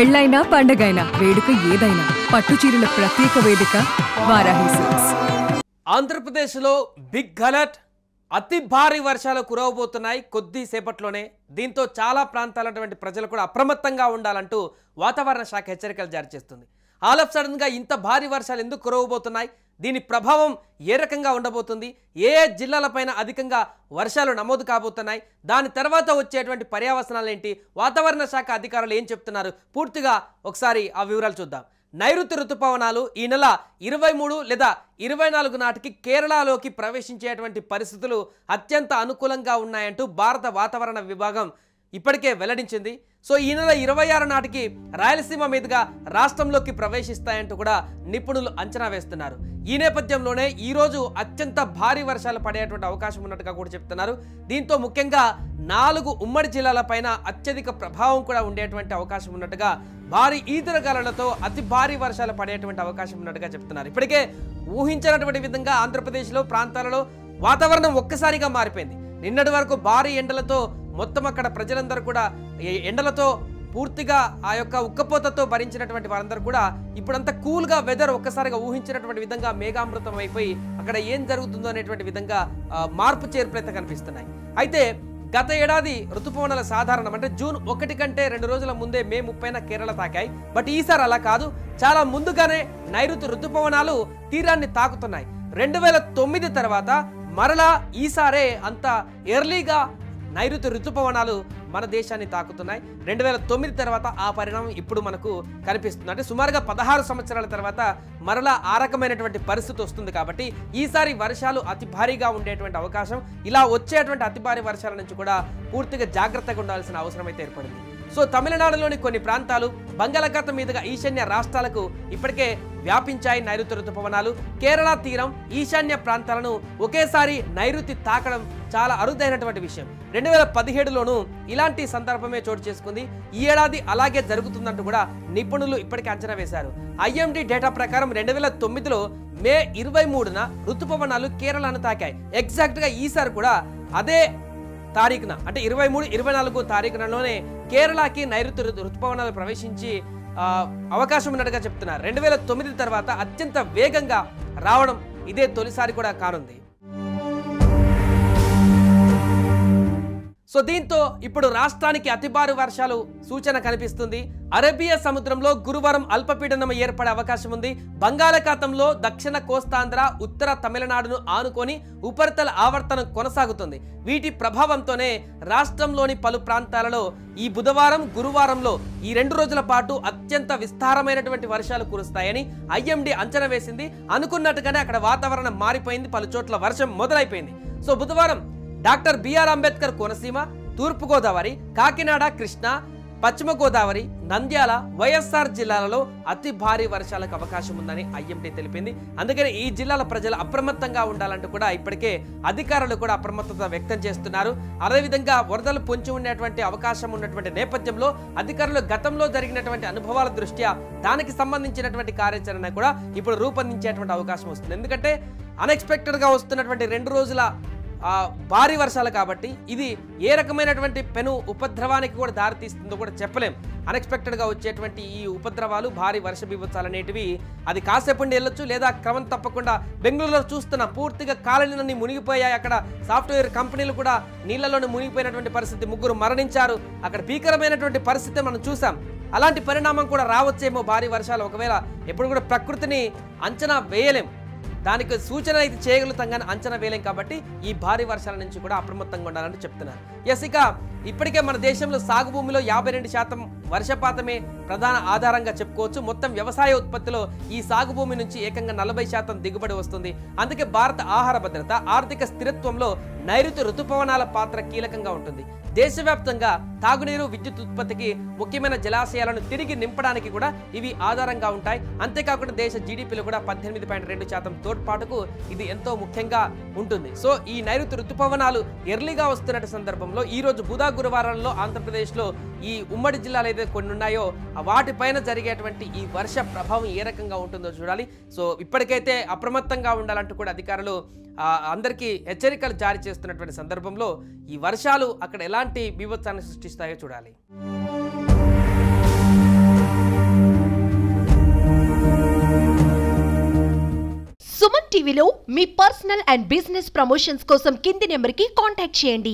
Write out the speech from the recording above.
పెళ్ళైనా పండగైనా వేడుక ఏదైనా పట్టుచీరల ప్రత్యేక వేదిక వారాహి సిల్క్స్. ఆంధ్రప్రదేశ్లో బిగ్ అలర్ట్, అతి భారీ వర్షాలు కురవబోతున్నాయి కొద్దిసేపట్లోనే. దీంతో చాలా ప్రాంతాలైనటువంటి ప్రజలు కూడా అప్రమత్తంగా ఉండాలంటూ వాతావరణ శాఖ హెచ్చరికలు జారీ చేస్తుంది. ఆల్ ఆఫ్ సడన్గా ఇంత భారీ వర్షాలు ఎందుకు కురవబోతున్నాయి, దీని ప్రభావం ఏ రకంగా ఉండబోతుంది, ఏ జిల్లాలపైన అధికంగా వర్షాలు నమోదు కాబోతున్నాయి, దాని తర్వాత వచ్చేటువంటి పర్యవసనాలు ఏంటి, వాతావరణ శాఖ అధికారులు ఏం చెప్తున్నారు, పూర్తిగా ఒకసారి ఆ వివరాలు చూద్దాం. నైరుతి ఋతుపవనాలు ఈ నెల 23 లేదా 24 నాటికి కేరళలోకి ప్రవేశించేటువంటి పరిస్థితులు అత్యంత అనుకూలంగా ఉన్నాయంటూ భారత వాతావరణ విభాగం ఇప్పటికే వెల్లడించింది. సో ఈ నెల 26 నాటికి రాయలసీమ మీదుగా రాష్ట్రంలోకి ప్రవేశిస్తాయంటూ కూడా నిపుణులు అంచనా వేస్తున్నారు. ఈ నేపథ్యంలోనే ఈరోజు అత్యంత భారీ వర్షాలు పడేటువంటి అవకాశం ఉన్నట్టుగా కూడా చెప్తున్నారు. దీంతో ముఖ్యంగా 4 ఉమ్మడి జిల్లాలపైన అత్యధిక ప్రభావం కూడా ఉండేటువంటి అవకాశం ఉన్నట్టుగా, భారీ ఈదురుగాలులతో అతి భారీ వర్షాలు పడేటువంటి అవకాశం ఉన్నట్టుగా చెప్తున్నారు. ఇప్పటికే ఊహించినటువంటి విధంగా ఆంధ్రప్రదేశ్లో ప్రాంతాలలో వాతావరణం ఒక్కసారిగా మారిపోయింది. నిన్నటి వరకు భారీ ఎండలతో మొత్తం అక్కడ ప్రజలందరూ కూడా ఎండలతో పూర్తిగా ఆ యొక్క ఉక్కపోతతో భరించినటువంటి వారందరూ కూడా ఇప్పుడంతా కూల్గా వెదర్ ఒక్కసారిగా ఊహించినటువంటి విధంగా మేఘామృతం అయిపోయి అక్కడ ఏం జరుగుతుందో అనేటువంటి విధంగా మార్పు చేర్పులైతే కనిపిస్తున్నాయి. అయితే గత ఏడాది ఋతుపవనాల సాధారణం అంటే జూన్ 1 కంటే 2 రోజుల ముందే మే 30న కేరళ తాకాయి. బట్ ఈసారి అలా కాదు, చాలా ముందుగానే నైరుతి ఋతుపవనాలు తీరాన్ని తాకుతున్నాయి. 2009 తర్వాత మరలా ఈసారే అంత ఎర్లీగా నైరుతి ఋతుపవనాలు మన దేశాన్ని తాకుతున్నాయి. 2009 తర్వాత ఆ పరిణామం ఇప్పుడు మనకు కనిపిస్తుంది. అంటే సుమారుగా 16 సంవత్సరాల తర్వాత మరలా ఆ రకమైనటువంటి పరిస్థితి వస్తుంది. కాబట్టి ఈసారి వర్షాలు అతి భారీగా ఉండేటువంటి అవకాశం, ఇలా వచ్చేటువంటి అతి భారీ వర్షాల నుంచి కూడా పూర్తిగా జాగ్రత్తగా ఉండాల్సిన అవసరం అయితే ఏర్పడింది. సో తమిళనాడులోని కొన్ని ప్రాంతాలు, బంగాళాఖాతం మీదుగా ఈశాన్య రాష్ట్రాలకు ఇప్పటికే వ్యాపించాయి నైరుతి ఋతుపవనాలు. కేరళ తీరం, ఈశాన్య ప్రాంతాలను ఒకేసారి నైరుతి తాకడం చాలా అరుదైనటువంటి విషయం. 2017లోనూ ఇలాంటి సందర్భమే చోటు చేసుకుంది. ఈ ఏడాది అలాగే జరుగుతుందంటూ కూడా నిపుణులు ఇప్పటికే అంచనా వేశారు. IMD డేటా ప్రకారం 2009లో మే 23న ఋతుపవనాలు కేరళను తాకాయి. ఎగ్జాక్ట్గా ఈసారి కూడా అదే తారీఖున అంటే 23, 24 తారీఖునలోనే కేరళకి నైరుతి ఋతుపవనాలు ప్రవేశించి అవకాశం ఉన్నట్టుగా చెప్తున్నారు. 2009 తర్వాత అత్యంత వేగంగా రావడం ఇదే తొలిసారి కూడా కానుంది. సో దీంతో ఇప్పుడు రాష్ట్రానికి అతి భారీ వర్షాలు సూచన కనిపిస్తుంది. అరేబియా సముద్రంలో గురువారం అల్పపీడనం ఏర్పడే అవకాశం ఉంది. బంగాళాఖాతంలో దక్షిణ కోస్తాంధ్ర, ఉత్తర తమిళనాడును ఆనుకొని ఉపరితల ఆవర్తనం కొనసాగుతుంది. వీటి ప్రభావంతోనే రాష్ట్రంలోని పలు ప్రాంతాలలో ఈ బుధవారం, గురువారంలో ఈ 2 రోజుల పాటు అత్యంత విస్తారమైనటువంటి వర్షాలు కురుస్తాయని IMD అంచనా వేసింది. అనుకున్నట్టుగానే అక్కడ వాతావరణం మారిపోయింది, పలు చోట్ల వర్షం మొదలైపోయింది. సో బుధవారం డాక్టర్ BR అంబేద్కర్ కోనసీమ, తూర్పుగోదావరి, కాకినాడ, కృష్ణా, పశ్చిమ గోదావరి, నంద్యాల, వైఎస్ఆర్ జిల్లాలలో అతి భారీ వర్షాలకు అవకాశం ఉందని IMD తెలిపింది. అందుకని ఈ జిల్లాల ప్రజలు అప్రమత్తంగా ఉండాలంటూ కూడా ఇప్పటికే అధికారులు కూడా అప్రమత్తత వ్యక్తం చేస్తున్నారు. అదేవిధంగా వరదలు పొంచి ఉండేటువంటి అవకాశం ఉన్నటువంటి నేపథ్యంలో అధికారులు గతంలో జరిగినటువంటి అనుభవాల దృష్ట్యా దానికి సంబంధించినటువంటి కార్యాచరణ కూడా ఇప్పుడు రూపొందించేటువంటి అవకాశం వస్తుంది. ఎందుకంటే అన్ఎక్స్పెక్టెడ్గా వస్తున్నటువంటి 2 రోజుల భారీ వర్షాలు కాబట్టి ఇది ఏ రకమైనటువంటి పెను ఉపద్రవానికి కూడా దారితీస్తుందో కూడా చెప్పలేం. అన్ఎక్స్పెక్టెడ్గా వచ్చేటువంటి ఈ ఉపద్రవాలు, భారీ వర్ష బీభత్సాలు అనేటివి అది కాసేపు వెళ్ళొచ్చు, లేదా క్రమం తప్పకుండా బెంగళూరులో చూస్తున్న పూర్తిగా కాలనీలన్నీ మునిగిపోయాయి. అక్కడ సాఫ్ట్వేర్ కంపెనీలు కూడా నీళ్లలోనే మునిగిపోయినటువంటి పరిస్థితి, 3 మరణించారు. అక్కడ భీకరమైనటువంటి పరిస్థితి మనం చూసాం. అలాంటి పరిణామం కూడా రావచ్చేమో భారీ వర్షాలు. ఒకవేళ ఎప్పుడు కూడా ప్రకృతిని అంచనా వేయలేం, దానికి సూచన అయితే చేయగలుగుతాం కానీ అంచనా వేయలేం. కాబట్టి ఈ భారీ వర్షాల నుంచి కూడా అప్రమత్తంగా ఉండాలని చెప్తున్నారు. ఇక ఇప్పటికే మన దేశంలో సాగు భూమిలో 52% వర్షపాతమే ప్రధాన ఆధారంగా చెప్పుకోవచ్చు. మొత్తం వ్యవసాయ ఉత్పత్తిలో ఈ సాగు భూమి నుంచి ఏకంగా 40% దిగుబడి వస్తుంది. అందుకే భారత ఆహార భద్రత, ఆర్థిక స్థిరత్వంలో నైరుతి ఋతుపవనాల పాత్ర కీలకంగా ఉంటుంది. దేశవ్యాప్తంగా తాగునీరు, విద్యుత్ ఉత్పత్తికి ముఖ్యమైన జలాశయాలను తిరిగి నింపడానికి కూడా ఇవి ఆధారంగా ఉంటాయి. అంతేకాకుండా దేశ GDPలో కూడా 18.2% తోడ్పాటుకు ఇది ఎంతో ముఖ్యంగా ఉంటుంది. సో ఈ నైరుతి ఋతుపవనాలు ఎర్లీగా వస్తున్న సందర్భంలో ఈ రోజు బుధ, గురువారంలో ఆంధ్రప్రదేశ్లో ఈ ఉమ్మడి జిల్లాలు ఏదైతే కొన్ని ఉన్నాయో వాటిపైన జరిగేటువంటి ఈ వర్ష ప్రభావం ఏ రకంగా ఉంటుందో చూడాలి. సో ఇప్పటికైతే అప్రమత్తంగా ఉండాలంటూ కూడా అధికారులు అందరికీ హెచ్చరికలు జారీ చేస్తున్నటువంటి సందర్భంలో ఈ వర్షాలు అక్కడ ఎలాంటి బీభత్సాన్ని సృష్టిస్తాయో చూడాలి. టీవీలో మీ పర్సనల్ అండ్ బిజినెస్ ప్రమోషన్స్ కోసం కింది నెంబర్కి కాంటాక్ట్ చేయండి.